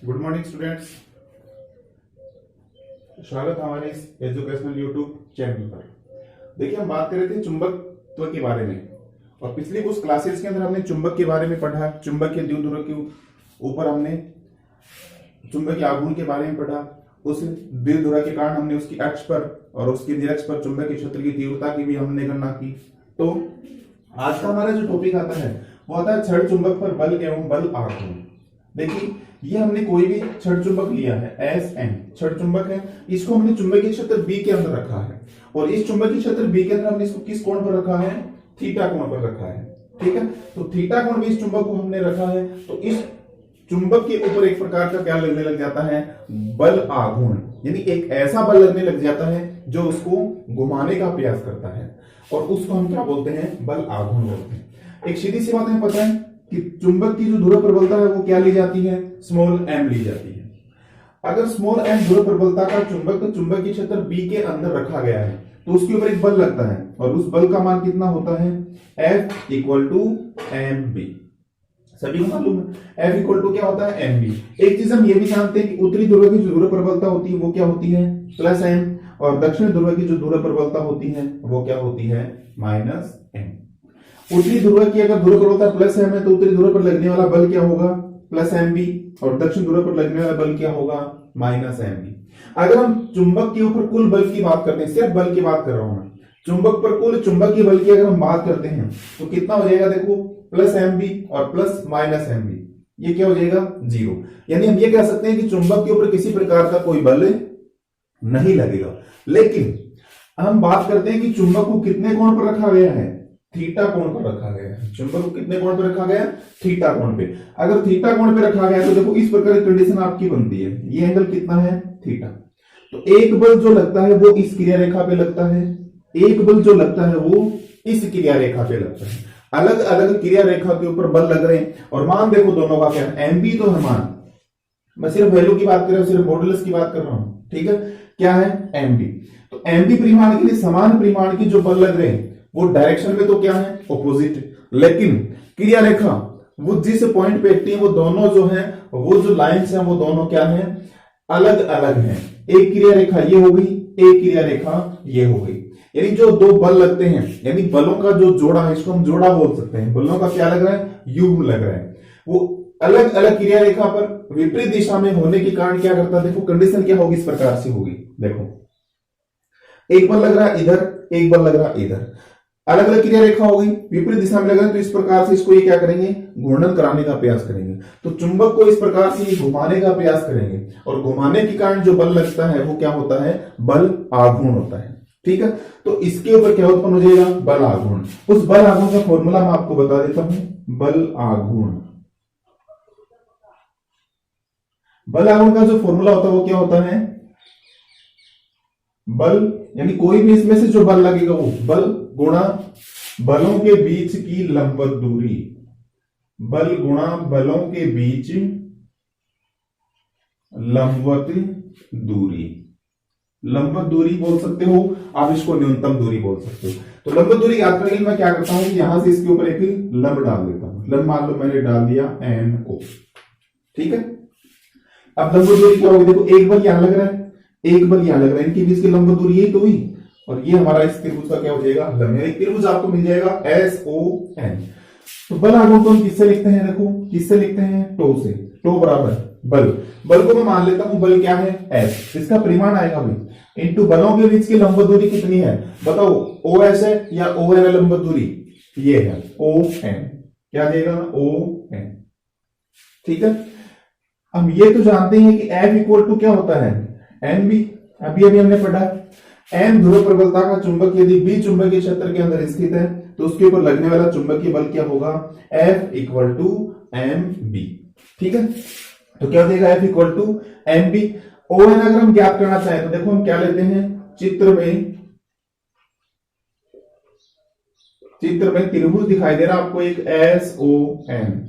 Good morning students, स्वागत है हमारे इस एजुकेशनल यूट्यूब चैनल पर। देखिए, हम बात कर रहे थे चुंबकत्व के बारे में और पिछली कुछ क्लासेस के अंदर हमने चुंबक के बारे में पढ़ा। चुंबक के द्विध्रुव के ऊपर हमने चुंबकीय आघूर्ण के बारे में पढ़ा। उस द्विध्रुव के कारण हमने उसकी अक्ष पर और उसके निरक्ष पर चुंबकीय क्षेत्र की तीव्रता की भी हमने गणना की। तो आज का हमारा जो टॉपिक आता है वो आता है छड़ चुंबक पर बल एवं बल आघूर्ण। देखिए, ये हमने कोई भी छड़ चुंबक लिया है, एस एन छड़ चुंबक है, इसको हमने चुंबकीय क्षेत्र बी के अंदर रखा है और इस चुंबकीय क्षेत्र बी के अंदर हमने इसको किस कोण पर रखा है? थीटा कोण पर रखा है। ठीक है, तो थीटा कोण में इस चुंबक को हमने रखा है, तो इस चुंबक के ऊपर एक प्रकार का क्या लगने लग जाता है? बल आघूर्ण, यानी एक ऐसा बल लगने लग जाता है जो उसको घुमाने का प्रयास करता है और उसको हम क्या बोलते हैं? बल आघूर्ण बोलते हैं। एक सीधी सी बात हमें पता है कि चुंबक की जो ध्रुव प्रबलता है वो क्या ली जाती है? स्मॉल एम ली जाती है। अगर स्मॉल एम ध्रुव प्रबलता का चुंबक चुंबकीय क्षेत्र बी के अंदर रखा गया है तो उसके ऊपर एक बल लगता है और उस बल का मान कितना होता है? F equal to M B. सभी को मालूम है F इक्वल टू क्या होता है? M B. एक चीज हम ये भी जानते हैं कि उत्तरी ध्रुव की जो ध्रुव प्रबलता होती है वो क्या होती है? प्लस एम, और दक्षिण ध्रुव की जो ध्रुव प्रबलता होती है वो क्या होती है? Minus M. उत्तरी ध्रुव की अगर ध्रुव प्रबलता प्लस एम है तो उत्तरी ध्रुव पर लगने वाला बल क्या होगा? प्लस एम बी, और दक्षिण ध्रुव पर लगने वाला बल क्या होगा? Minus M B. अगर हम चुंबक के ऊपर कुल बल की बात करते हैं, सिर्फ बल की बात कर रहा हूं मैं, चुंबक पर कुल चुंबकीय बल की अगर हम बात करते हैं तो कितना हो जाएगा? देखो, प्लस एम बी और प्लस माइनस एम बी, ये क्या हो जाएगा? 0। यानी हम ये कह सकते हैं कि चुंबक के ऊपर किसी प्रकार का कोई बल नहीं लगेगा। लेकिन हम बात करते हैं कि चुंबक को कितने कोण पर रखा गया है? थीटा कोण पर रखा गया है। चुंबक को कितने कोण पर रखा गया? थीटा कोण पे। अगर थीटा कोण पे रखा गया तो देखो इस प्रकार की कंडीशन आपकी बनती है, ये एंगल कितना है? थीटा। तो एक बल जो लगता है वो इस क्रिया रेखा पे लगता है, एक बल जो लगता है वो इस क्रिया रेखा पे लगता है। अलग अलग क्रिया रेखा के ऊपर बल लग रहे हैं और मान देखो दोनों का क्या है? एम बी तो है मान, मैं सिर्फ वैल्यू की बात कर रहा हूं, सिर्फ मॉडुलस की बात कर रहा हूं। ठीक है, क्या है? M B. तो एम बी परिमाण के लिए समान परिमाण की जो बल लग रहे हैं वो डायरेक्शन में तो क्या है? ऑपोजिट। लेकिन क्रिया रेखा वो जिस पॉइंट पे एक्टिव है वो दोनों जो है, वो जो लाइंस हैं वो दोनों क्या है? अलग अलग हैं। एक क्रिया रेखा ये हो गई, एक क्रिया रेखा ये हो गई। यानी जो दो बल लगते हैं, यानी बलों का जो जोड़ा है, इसको हम जोड़ा बोल सकते हैं। बलों का क्या लग रहा है? युग्म लग रहा है। वो अलग अलग क्रिया रेखा पर विपरीत दिशा में होने के कारण क्या करता है? देखो कंडीशन क्या होगी, इस प्रकार से होगी। देखो, एक बल लग रहा है इधर, एक बल लग रहा है इधर, अलग अलग क्रिया रेखा हो गई, विपरीत दिशा में लगा, तो इस प्रकार से इसको ये क्या करेंगे? घूर्णन कराने का प्रयास करेंगे। तो चुंबक को इस प्रकार से घुमाने का प्रयास करेंगे और घुमाने के कारण जो बल लगता है वो क्या होता है? बल आघूर्ण होता है। ठीक है, तो इसके ऊपर क्या उत्पन्न हो जाएगा? बल आघूर्ण। उस बल आघूर्ण का फॉर्मूला मैं आपको बता देता हूं। बल आघूर्ण, बल आघूर्ण का जो फॉर्मूला होता है वो क्या होता है? बल यानी कोई भी इसमें से जो बल लगेगा वो बल गुणा बलों के बीच की लंबवत दूरी, बल गुणा बलों के बीच लंबवत दूरी। लंबवत दूरी बोल सकते हो आप, इसको न्यूनतम दूरी बोल सकते हो। तो लंबवत दूरी याद करने के लिए मैं क्या करता हूं कि यहां से इसके ऊपर एक लंब डाल देता हूं। लंब मान लो मैंने डाल दिया एन ओ। ठीक है, अब लंबवत दूरी क्या होगी? देखो, एक बल यहां लग रहा है, एक बल यहां लग रहा है, इनके बीच की लंबवत दूरी यही तो हुई, और ये हमारा इस त्रिभुज का क्या हो जाएगा? लंब। एक त्रिभुज आपको मिल जाएगा एस ओ एन। तो बल आघूर्ण को हम किससे लिखते हैं? देखो, किससे लिखते हैं? टो से। टो बराबर बल, बल को मैं मान लेता हूं बल क्या है? एस। इसका परिमाण आएगा भाई इनटू बलों के बीच की लंबवत दूरी कितनी है? बताओ, ओ एस है या ओ एन है लंबवत दूरी? ये है ओ एन। क्या देगा? O N. ठीक है, हम ये तो जानते हैं कि F इक्वल टू क्या होता है? N B. अभी अभी हमने पढ़ा एन ध्रुव प्रबलता का चुंबक यदि बी चुंबकीय क्षेत्र के अंदर स्थित है तो उसके ऊपर लगने वाला चुंबकीय बल क्या होगा? F equal to M B. ठीक है, तो क्या देगा? F equal to M B. O N अगर हम ज्ञात करना चाहें तो देखो हम क्या लेते हैं? चित्र में त्रिभुज दिखाई दे रहा है आपको, एक S O N.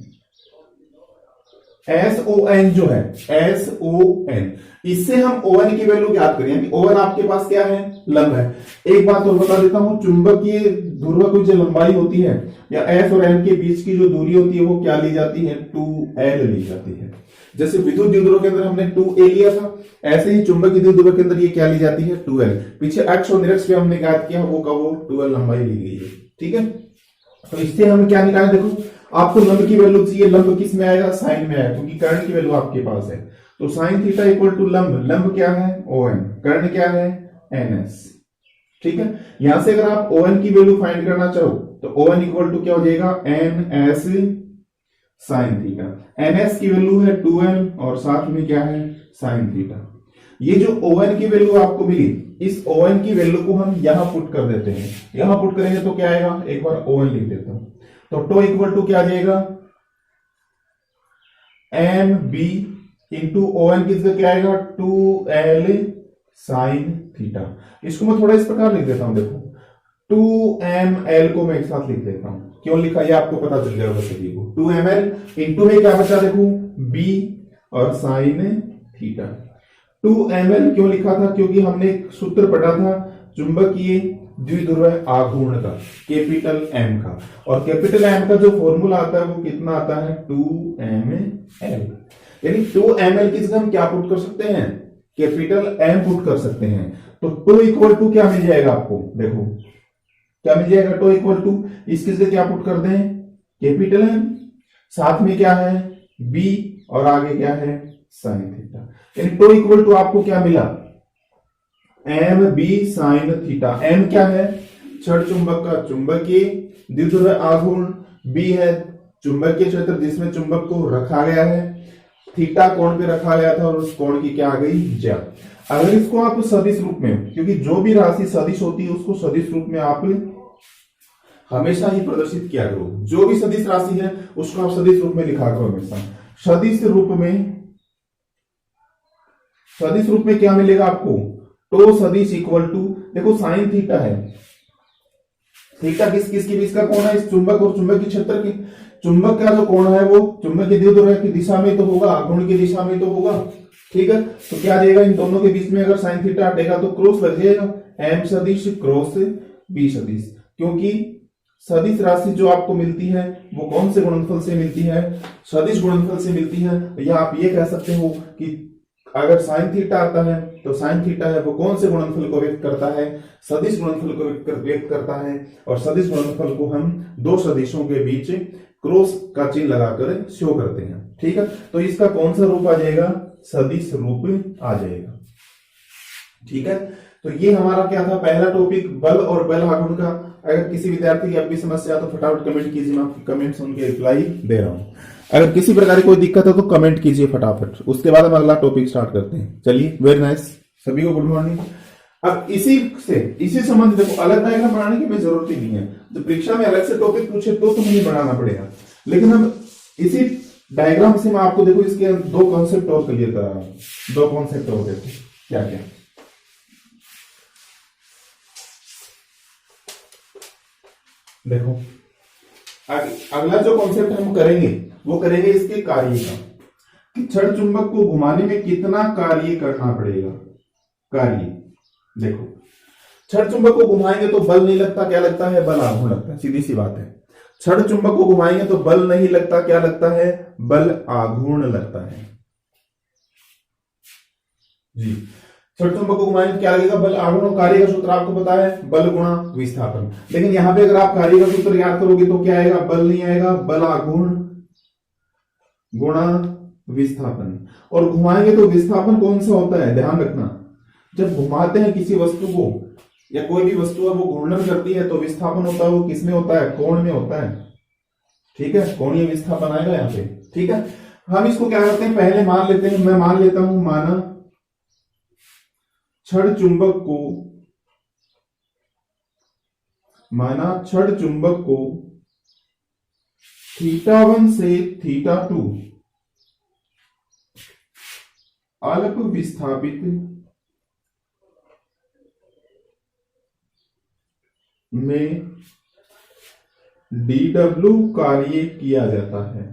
S O N जो है, एस ओ एन, इससे हम ओ एन की वैल्यू ज्ञात करें, यानी ओ एन आपके पास क्या है, लंब है। एक बात और बता देता हूं, चुंबकीय ध्रुव की जो लंबाई होती है या एस और एन के बीच की जो दूरी होती है वो क्या ली जाती है, 2l ली जाती है। जैसे विद्युत द्विध्रुव के अंदर हमने 2a लिया था, ऐसे ही चुंबकीय द्विध्रुव के अंदर ये क्या ली जाती है, 2l। पीछे अक्ष और निरक्ष पे हमने ज्ञात किया वो कब, वो 2l लंबाई ली गई है। ठीक है, तो इससे हम क्या निकाले, देखो आपको लंब की वैल्यू चाहिए, लंब किस में आएगा, साइन में आएगा, क्योंकि कर्ण की वैल्यू आपके पास है। तो साइन थीटा इक्वल टू लंब, लंब क्या है ओ एन, कर्ण क्या है एन एस। ठीक है, यहां से अगर आप ओ एन की वैल्यू फाइंड करना चाहो तो ओ एन इक्वल टू क्या हो जाएगा, N S sine theta. N S की वैल्यू है 2l और साथ में क्या है साइन थीटा। ये जो ओ एन की वैल्यू आपको मिली, इस ओ एन की वैल्यू को हम यहां पुट कर देते हैं। यहां पुट करेंगे तो क्या आएगा, एक बार ओ एन लिख देता हूं, तो टो इक्वल टू क्या आ जाएगा, M B into O N की जगह क्या आएगा, 2l साइन थीटा। इसको मैं थोड़ा इस प्रकार लिख देता हूं, देखो 2ml को मैं एक साथ लिख देता हूं, क्यों लिखा ये आपको पता चल जाएगा सभी को। 2ml इंटू में क्या बचा, देखो b और साइन थीटा। 2ml क्यों लिखा था, क्योंकि हमने एक सूत्र पढ़ा था चुंबकीय द्विध्रुव आघूर्ण का, कैपिटल एम का, और कैपिटल एम का जो फॉर्मूला आता है वो कितना आता है, 2ml। यानी 2ml की जगह हम क्या पुट कर सकते हैं, कैपिटल एम पुट कर सकते हैं। तो टू इक्वल टू क्या मिल जाएगा आपको, देखो क्या मिल जाएगा, टो इक्वल टू इसकी जगह क्या पुट कर दें, कैपिटल एम, साथ में क्या है बी और आगे क्या है साइन थीटा। यानी टो इक्वल टू आपको क्या मिला, M B sine theta. M क्या है, छड़ चुंबक का चुंबकीय द्विध्रुव आघूर्ण, बी है चुंबकीय क्षेत्र जिसमें चुंबक को रखा गया है, थीटा कोण पे रखा गया था और उस कोण की क्या आ गई, ज्या। अगर इसको आप सदिश रूप में, क्योंकि जो भी राशि सदिश होती है उसको सदिश रूप में आप हमेशा ही प्रदर्शित किया करो। जो भी सदिश राशि है उसको आप सदिश रूप में लिखा करो हमेशा। सदिश रूप में क्या मिलेगा आपको, टो सदिश इक्वल टू, देखो साइन थीटा है, थीटा किस किस के बीच का कोण है, इस चुंबक और चुंबकीय क्षेत्र के, चुंबक का जो कोण है वो चुंबकीय द्विध्रुव की दिशा में तो होगा, आघूर्ण की दिशा में तो होगा। ठीक है, तो क्या देगा, इन दोनों के बीच में अगर साइन थीटा हटेगा तो क्रॉस लग जाएगा, एम सदिश क्रॉस बी सदिश। क्योंकि सदिश राशि जो आपको मिलती है वो कौन से गुणनफल से मिलती है, सदिश गुणनफल से मिलती है। या आप ये कह सकते हो कि अगर साइन थीटा आता है तो साइन थीटा है वो कौन से गुणनफल को व्यक्त करता है, सदिश गुणनफल को व्यक्त करता है। और सदिश गुणनफल को हम दो सदिशों के बीच क्रॉस का चिन्ह लगाकर शो करते हैं। ठीक है, तो इसका कौन सा रूप आ जाएगा, सदिश रूप आ जाएगा। ठीक है, तो ये हमारा क्या था, पहला टॉपिक बल और बल आघूर्ण का। अगर किसी विद्यार्थी की अब भी समस्या तो फटाफट कमेंट कीजिए, मैं आपकी कमेंट्स उनके रिप्लाई दे रहा हूं। अगर किसी प्रकार की कोई दिक्कत है तो कमेंट कीजिए फटाफट, उसके बाद हम अगला टॉपिक स्टार्ट करते हैं। चलिए, वेरी नाइस, सभी को गुड मॉर्निंग। अब इसी संबंध देखो, अलग डायग्राम बनाने की जरूरत ही नहीं है। जब परीक्षा में अलग से टॉपिक पूछे तो तुम्हें बनाना पड़ेगा, लेकिन हम इसी डायग्राम से मैं आपको देखो इसके दो कॉन्सेप्ट और क्लियर करा रहा हूं। दो कॉन्सेप्ट और देखो क्या क्या। देखो अगला जो कॉन्सेप्ट हम करेंगे वो करेंगे इसके कार्य का, कि छड़ चुंबक को घुमाने में कितना कार्य करना पड़ेगा। कार्य देखो, छड़ चुंबक को घुमाएंगे तो बल नहीं लगता, क्या लगता है, बल आघूर्ण लगता है, सीधी सी बात है। छड़ चुंबक को घुमाएंगे तो बल नहीं लगता, क्या लगता है, बल आघूर्ण लगता है जी। छड़ चुंबक को घुमाएंगे क्या लगेगा, बल आघूर्ण। और कार्य का सूत्र आपको पता है, बल गुणा विस्थापन। लेकिन यहां पे अगर आप कार्य का सूत्र याद करोगे तो क्या आएगा, बल नहीं आएगा, बल आघूर्ण गुणा विस्थापन। और घुमाएंगे तो विस्थापन कौन सा होता है, ध्यान रखना, जब घुमाते हैं किसी वस्तु को या कोई भी वस्तु है वो घूर्णन करती है तो विस्थापन होता है वो किसमें होता है, कोण में होता है। ठीक है, कोणीय विस्थापन आएगा यहाँ पे। ठीक है, हम इसको क्या करते हैं, पहले मान लेते हैं, मैं मान लेता हूं, माना छड़ चुंबक को θ1 से θ2 अल्प विस्थापित में dw कार्य किया जाता है।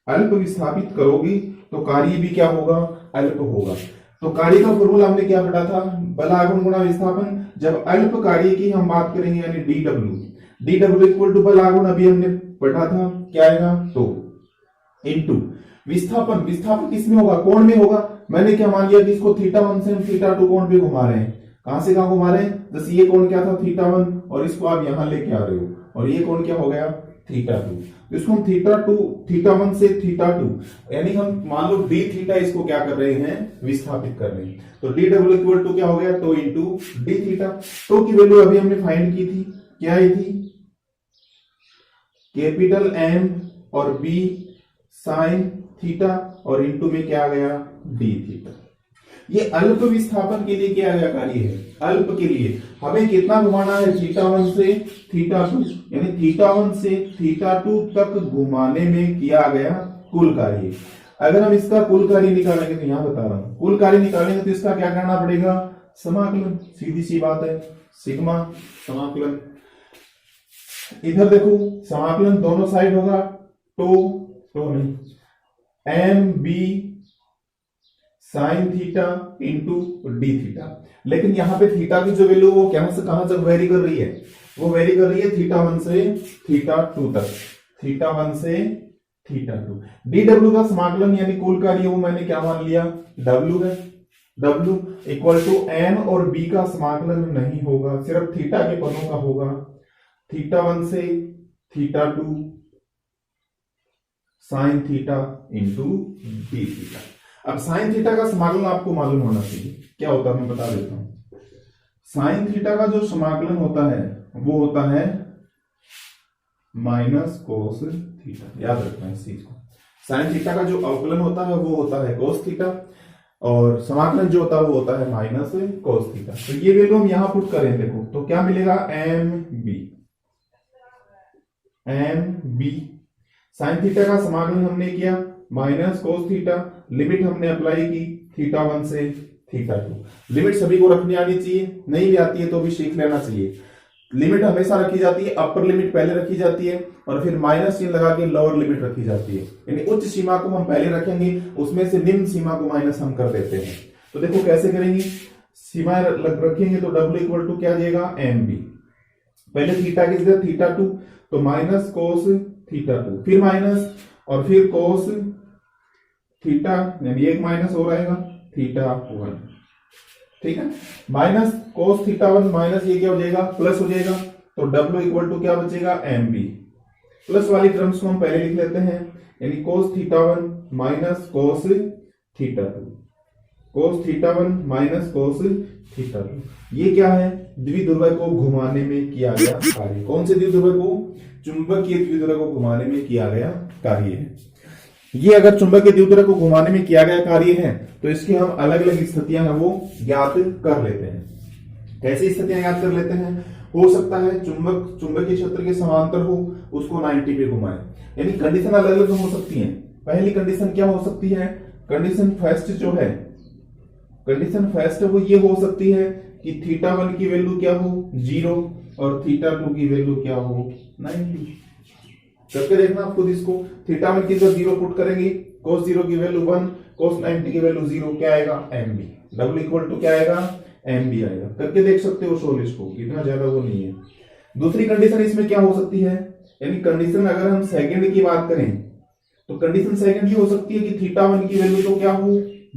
अल्प विस्थापित करोगे तो कार्य भी क्या होगा, अल्प होगा। तो कार्य का फॉर्मूला हमने क्या पढ़ा था, बल आघूर्ण गुणा विस्थापन। जब अल्प कार्य की हम बात करेंगे यानी डी डब्ल्यू इक्वल टू बल आघूर्ण, अभी हमने पढ़ा था क्या आएगा, तो इनटू विस्थापन। विस्थापन किसमें होगा, कोण में होगा। मैंने क्या मान लिया कि इसको θ1 से हम θ2 कोण पे घुमा रहे हैं। कहां से कहां घुमा रहे हैं, जैसे ये कोण क्या था θ1 और इसको आप यहां लेके आ रहे हो, और ये कोण क्या हो गया θ2। तो इसको हम θ1 से θ2 यानी हम मान लो d थीटा इसको क्या कर रहे हैं, विस्थापित कर रहे हैं। तो डी डब्ल्यू इक्वल टू क्या हो गया, tau into D theta. Tau की वैल्यू अभी हमने फाइंड की थी, क्या आई थी, कैपिटल एम और बी साइन थीटा, और इंटू में क्या आ गया, डी थीटा। ये अल्प विस्थापन के लिए क्या गया कार्य है, अल्प के लिए हमें कितना घुमाना है, θ1 से θ2, यानी θ1 से θ2 तक घुमाने में किया गया कुल कार्य। अगर हम इसका कुल कार्य निकालेंगे, तो यहां बता रहा हूं, कुल कार्य निकालेंगे तो इसका क्या करना पड़ेगा, समाकलन। सीधी सी बात है, सिग्मा समाकलन। इधर देखो समाकलन दोनों साइड होगा, टो नहीं, M B sine theta into D theta. लेकिन यहां पे थीटा की जो वैल्यू वो कहां से कहां तक वेरी कर रही है, वो वेरी कर रही है θ1 से θ2 तक, θ1 से θ2। डी डब्ल्यू का समाकलन यानी कुल कार्य वो मैंने क्या मान लिया, W है। W इक्वल टू एम और बी का समाकलन नहीं होगा, सिर्फ थीटा के पदों का होगा, θ1 से θ2 sine theta into D theta. अब साइन थीटा का समाकलन आपको मालूम होना चाहिए, क्या होता है मैं बता देता हूं। साइन थीटा का जो समाकलन होता है वो होता है माइनस कोस थीटा, याद रखना इस चीज को। साइन थीटा का जो अवकलन होता है वो होता है कोस थीटा, और समाकलन जो होता है वो होता है माइनस कोस थीटा। तो ये वैल्यू हम यहां पुट करें, देखो तो क्या मिलेगा, एम बी साइन थीटा का समाकलन हमने किया माइनस कोस थीटा, लिमिट हमने अप्लाई की θ1 से θ2। लिमिट सभी को रखनी आनी चाहिए, नहीं भी आती है तो भी सीख लेना चाहिए। लिमिट हमेशा रखी जाती है, अपर लिमिट पहले रखी जाती है और फिर माइनस चिन्ह लगा के लोअर लिमिट रखी जाती है। यानी उच्च सीमा को हम पहले रखेंगे, उसमें से निम्न सीमा को माइनस हम कर देते हैं। तो देखो कैसे करेंगे, सीमाएं रखेंगे तो W इक्वल टू क्या जाएगा, एम बी। पहले थीटा की जगह θ2, तो माइनस कोस θ2, फिर माइनस और फिर कोस थीटा, यानी एक माइनस हो रहेगा θ1, ठीक है। माइनस कोस θ1 माइनस ये क्या हो जाएगा, प्लस हो जाएगा। तो W इक्वल टू क्या बचेगा, एम बी। प्लस वाली टर्म्स को हम पहले लिख लेते हैं, यानी कोस θ1 माइनस कोस θ2, कोस θ1 माइनस कोस θ2। ये क्या है, द्विध्रुव को घुमाने में किया गया कार्य। कौन से द्विध्रुव को, चुंबकीय द्विध्रुव को घुमाने में किया गया कार्य है। ये अगर चुंबकीय द्विध्रुव को घुमाने में किया गया कार्य है तो इसकी हम अलग अलग स्थितियां हैं वो ज्ञात कर लेते हैं। कैसी स्थितियां ज्ञात कर लेते हैं, हो सकता है चुंबकीय क्षेत्र के समांतर हो, उसको 90 पे घुमाए, यानी कंडीशन अलग अलग हो सकती है। पहली कंडीशन क्या हो सकती है, कंडीशन फर्स्ट जो है, कंडीशन फर्स्ट वो ये हो सकती है कि θ1 की वैल्यू क्या हो 0 और θ2 की वैल्यू क्या हो 90। करके देखना आप खुद इसको, θ1 की जब 0 पुट करेंगे, cos 0 की वैल्यू 1, cos 90 की वैल्यू 0, क्या आएगा, M B. W equal to क्या आएगा, एम बी आएगा। करके देख सकते हो सोल्व इसको, इतना ज्यादा वो नहीं है। दूसरी कंडीशन इसमें क्या हो सकती है, यानी कंडीशन अगर हम सेकंड की बात करें तो कंडीशन सेकंड ये हो सकती है कि θ1 की वैल्यू तो क्या हो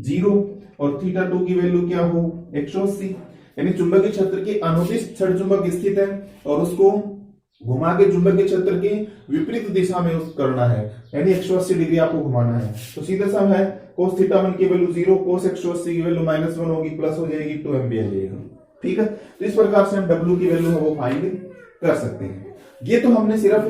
0 और θ2 की वैल्यू क्या हो 180, यानी चुंबकीय क्षेत्र के अनुदिश छड़ चुंबक स्थित है और उसको घुमा के चुंबकीय क्षेत्र के विपरीत दिशा में करना है, यानी 180 डिग्री आपको घुमाना है। तो सीधा सा है cos θ1 की वैल्यू 0, cos 180 की वैल्यू -1 होगी, प्लस हो जाएगी 2 एमबी आ जाएगा, ठीक है। तो इस प्रकार से हम W की वैल्यू है वो फाइंड कर सकते हैं। ये तो हमने सिर्फ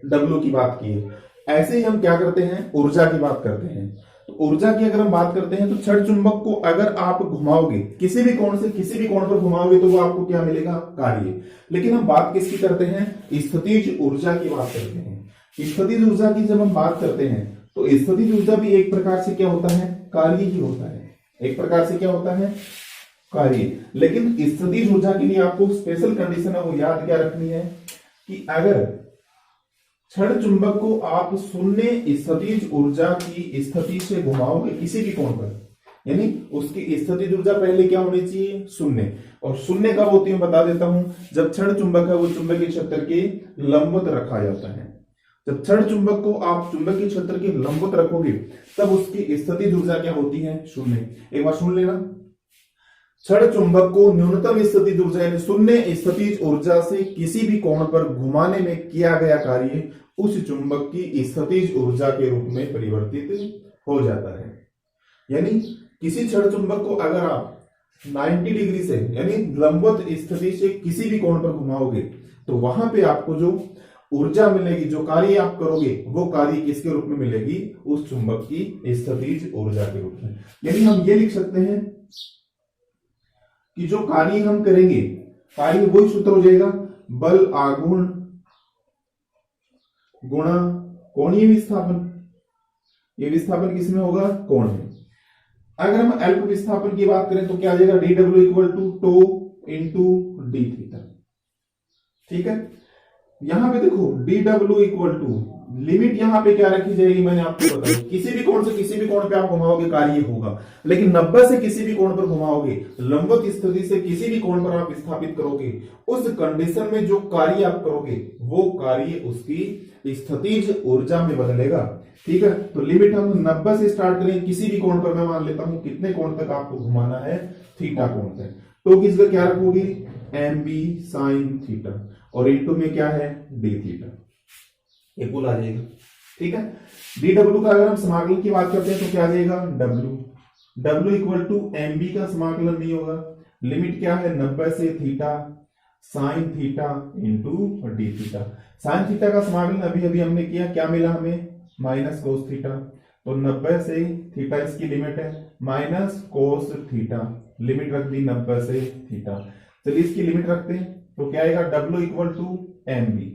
W की बात की है। ऐसे ही हम क्या करते हैं, ऊर्जा की बात करते हैं। तो ऊर्जा की अगर हम बात करते हैं तो छड़ चुंबक को अगर आप घुमाओगे किसी भी कोण से किसी भी कोण पर घुमाओगे तो वो आपको क्या मिलेगा, कार्य। लेकिन हम बात किसकी करते हैं, स्थितिज ऊर्जा की बात करते हैं। स्थितिज ऊर्जा की जब हम बात करते हैं तो स्थितिज ऊर्जा भी एक प्रकार से क्या होता है, कार्य ही होता है। एक प्रकार से क्या होता है, कार्य। लेकिन स्थितिज ऊर्जा के लिए आपको स्पेशल कंडीशन है वो याद क्या रखनी है कि अगर क्षण चुंबक को आप शून्य स्थितिज ऊर्जा की स्थिति से घुमाओगे किसी भी कोण पर, यानी उसकी स्थितिज ऊर्जा पहले क्या होनी चाहिए, शून्य। और शून्य कब होती है बता देता हूं, जब क्षण चुंबक है वो चुंबकीय क्षेत्र के लंबवत रखा जाता है। जब क्षण चुंबक को आप चुंबकीय क्षेत्र के लंबवत रखोगे तब उसकी स्थितिज ऊर्जा क्या होती है, शून्य। एक बार सुन लेना, क्षण चुंबक को न्यूनतम स्थितिज ऊर्जा यानी शून्य स्थितिज ऊर्जा से किसी भी कोण पर घुमाने में किया गया कार्य उस चुंबक की स्थितिज ऊर्जा के रूप में परिवर्तित हो जाता है। यानी किसी क्षण चुंबक को अगर आप 90 डिग्री से यानी लंबवत स्थिति से किसी भी कोण पर घुमाओगे तो वहां पे आपको जो ऊर्जा मिलेगी, जो कार्य आप करोगे वो कार्य किसके रूप में मिलेगी, उस चुंबक की स्थितिज ऊर्जा के रूप में। यानी हम ये लिख सकते हैं कि जो कार्य हम करेंगे, कार्य वही सूत्र हो जाएगा, बल आघूर्ण गुणा कोणीय विस्थापन। ये विस्थापन किसमें होगा, कोण में। अगर हम अल्प विस्थापन की बात करें तो क्या आ जाएगा, dw equal to tau into D theta. ठीक है, यहां पे देखो dw इक्वल टू लिमिट यहां पे क्या रखी जाएगी, मैंने आपको बताया किसी भी कोण से किसी भी कोण पे आप घुमाओगे कार्य होगा, लेकिन 90 से किसी भी कोण पर घुमाओगे, लंबवत स्थिति से किसी भी कोण पर आप स्थापित करोगे, उस कंडीशन में जो कार्य आप करोगे वो कार्य उसकी स्थितिज ऊर्जा में बदलेगा। ठीक है, तो लिमिट हम 90 से स्टार्ट करें, किसी भी कोण पर मैं मान लेता हूं कितने कोण तक आपको घुमाना है, थीटा कोण तक, तो किसका क्या रखोगे, एम बी साइन थीटा, और इंटू में क्या है, डी थीटा, ये कुल आ जाएगा। ठीक है, डी डब्ल्यू का अगर हम समाकलन की बात करते हैं तो क्या आ जाएगा, W equal to M B का समाकलन नहीं होगा, लिमिट क्या है 90 से theta sine theta into D theta. Sine theta का समाकलन अभी अभी हमने किया, क्या मिला हमें, माइनस कोस थीटा, तो 90 से थीटा इसकी लिमिट है, माइनस कोस थीटा, लिमिट रख दी 90 से थीटा। चलिए इसकी लिमिट रखते हैं, तो क्या आएगा, W equal to M B,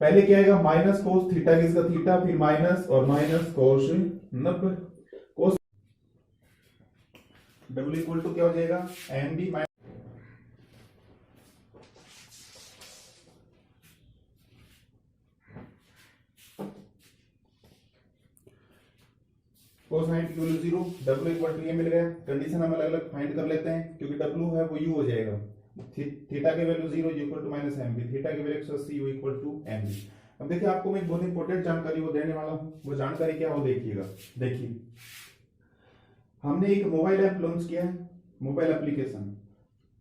पहले क्या आएगा माइनस कोस थीटा किसका थीटा, फिर माइनस और minus cos 90 cos, W equal to क्या हो जाएगा, M B cos 90 equal to 0, W equal to ये मिल गया। कंडीशन हम अलग अलग फाइंड कर लेते हैं, क्योंकि डब्ल्यू है वो यू हो जाएगा, थीटा के value 0 equal to minus M B, theta के वैल्यू 180 यू इक्वल टू एम बी। अब देखिए आपको मैं एक बहुत इंपॉर्टेंट जानकारी वो देने वाला हूं, वो जानकारी क्या हो देखिएगा। देखिए हमने एक मोबाइल ऐप लॉन्च किया है, मोबाइल एप्लीकेशन,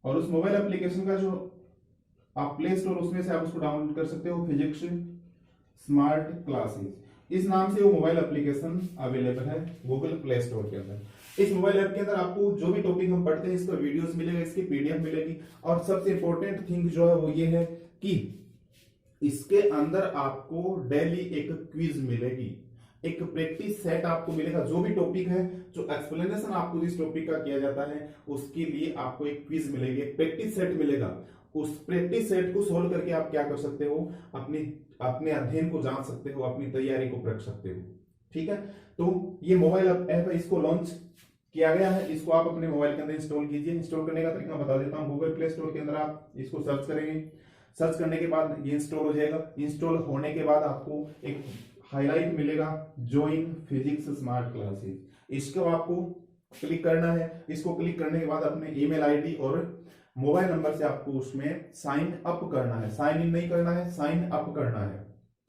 और उस मोबाइल एप्लीकेशन का जो आप प्ले स्टोर उसमें से आप उसको डाउनलोड कर सकते हो, फिजिक्स स्मार्ट क्लासेस, इस नाम से वो मोबाइल एप्लीकेशन अवेलेबल है गूगल प्ले स्टोर के अंदर। इस मोबाइल ऐप के अंदर आपको जो भी टॉपिक हम पढ़ते हैं इसका वीडियोस मिलेगा, इसकी पीडीएफ मिलेगी, और सबसे इंपॉर्टेंट थिंग जो है वो ये है कि इसके अंदर आपको डेली एक क्विज मिलेगी, एक प्रैक्टिस सेट आपको मिलेगा। जो भी टॉपिक है, जो एक्सप्लेनेशन आपको इस टॉपिक का किया जाता है उसके लिए आपको एक क्विज मिलेगी, एक प्रैक्टिस सेट मिलेगा। उस प्रैक्टिस सेट को सोल्व करके आप क्या कर सकते हो, अपने अध्ययन को जान सकते हो, अपनी तैयारी को रख सकते हो। ठीक है, तो ये मोबाइल ऐप है, इसको लॉन्च किया गया है, इसको आप अपने मोबाइल के अंदर इंस्टॉल कीजिए। इंस्टॉल करने का तरीका बता देता हूं, गूगल प्ले स्टोर के अंदर आप इसको सर्च करेंगे, सर्च करने के बाद ये इंस्टॉल हो जाएगा। इंस्टॉल होने के बाद आपको एक हाईलाइट मिलेगा, ज्वाइन फिजिक्स स्मार्ट क्लासेस, इसको आपको क्लिक करना है। इसको क्लिक करने के बाद अपने ईमेल आईडी और मोबाइल नंबर से आपको उसमें साइन अप करना है, साइन इन नहीं करना है, साइन अप करना है।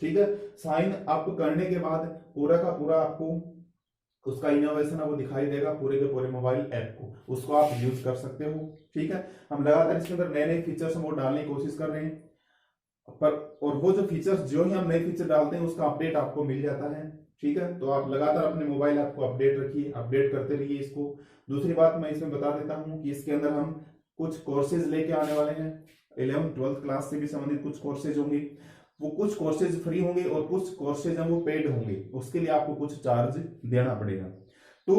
ठीक है, साइन अप करने के बाद पूरा का पूरा आपको उसका इनोवेशन है वो दिखाई देगा पूरे के पूरे मोबाइल ऐप को, उसको आप यूज कर सकते हो। ठीक है, हम लगातार इसके अंदर नए नए फीचर्स हम वो डालने की कोशिश कर रहे हैं, पर और वो जो फीचर्स जो ही हम नए फीचर डालते हैं उसका अपडेट आपको मिल जाता है। ठीक है, तो आप लगातार अपने मोबाइल ऐप को अपडेट रखिए, अपडेट करते रहिए इसको। दूसरी बात मैं इसमें बता देता हूं कि इसके अंदर हम कुछ कोर्सेज लेके आने वाले हैं, 11th 12th क्लास से भी संबंधित कुछ कोर्सेज होंगे, वो कुछ कोर्सेज फ्री होंगे और कुछ कोर्सेज हैं वो पेड होंगे, उसके लिए आपको कुछ चार्ज देना पड़ेगा। तो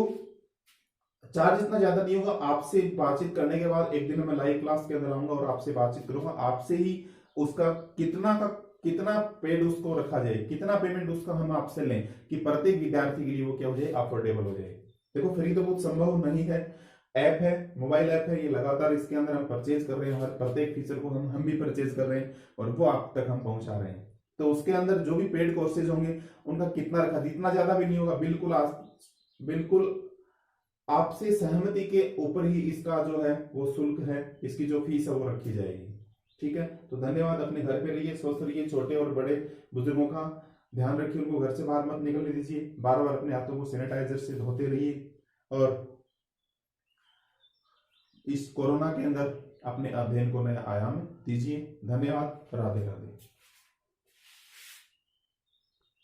चार्ज इतना ज्यादा नहीं होगा, आपसे बातचीत करने के बाद एक दिन मैं लाइव क्लास के अंदर आऊंगा और आपसे बातचीत करूंगा, आपसे ही उसका कितना पेड उसको रखा जाए, कितना पेमेंट उसका हम आपसे लें कि प्रत्येक विद्यार्थी के लिए वो क्या हो जाए, अफोर्डेबल हो जाए। देखो फ्री तो कुछ संभव नहीं है, ऐप है, मोबाइल ऐप है, ये लगातार इसके अंदर हम परचेज कर रहे हैं, हर प्रत्येक फीचर को हम भी परचेज कर रहे हैं और वो आप तक हम पहुंचा रहे हैं। तो उसके अंदर जो भी पेड कोर्सेज होंगे उनका कितना रखा, इतना ज्यादा भी नहीं होगा, बिल्कुल आपसे सहमति के ऊपर ही इसका जो है वो शुल्क है, इसकी जो फीस है वो रखी जाएगी। ठीक है, तो धन्यवाद। अपने घर पे रहिए, स्वस्थ रहिए, छोटे और बड़े बुजुर्गों का ध्यान रखिए, उनको घर से बाहर मत निकलने दीजिए, बार बार अपने हाथों को सैनिटाइजर से धोते रहिए और इस कोरोना के अंदर अपने अध्ययन को नया आयाम दीजिए। धन्यवाद। राधे राधे।